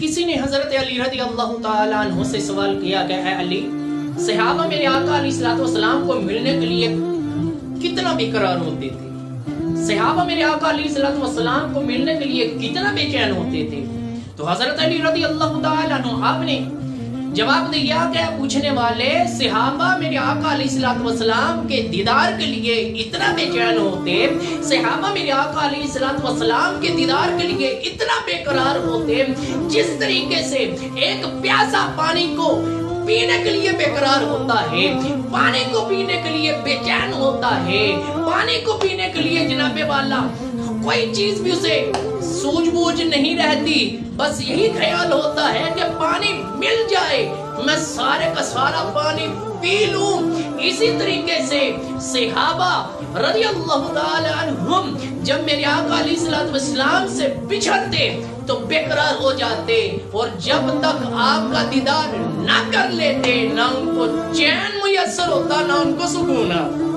کسی نے حضرت علی رضی اللہ تعالیٰ عنہ سے سوال کیا کہ اے علی، صحابہ میرے آقا علیہ السلام کو ملنے کے لیے کتنا بے قرار ہوتے تھے، صحابہ میرے آقا علیہ السلام کو ملنے کے لیے کتنا بے چین ہوتے تھے؟ تو حضرت علی رضی اللہ تعالیٰ عنہ آپ نے جواب دیا کہ پوچھنے والے، صحابہ میرے آقا علیہ السلام کے دیدار کے لیے اتنا بے چین ہوتے، صحابہ میرے آقا علیہ السلام کے دیدار کے لیے اتنا بے قرار ہوتے، جس طریقے سے ایک پیاسا پانی کو پینے کے لیے بے قرار ہوتا ہے، پانی کو پینے کے لیے بے چین ہوتا ہے، پانی کو پینے کے لیے جناب والا کوئی چیز بھی اسے سوجھ بوجھ نہیں رہتی، بس یہی خیال ہوتا ہے کہ پانی مل جائے، میں سارے کا سارا پانی پی لوں۔ اسی طریقے سے صحابہ رضی اللہ تعالی عنہم جب میرے آقا علیہ السلام سے بچھڑتے تو بے قرار ہو جاتے، اور جب تک آپ کا دیدار نہ کر لیتے نہ ان کو چین میسر ہوتا نہ ان کو سکون۔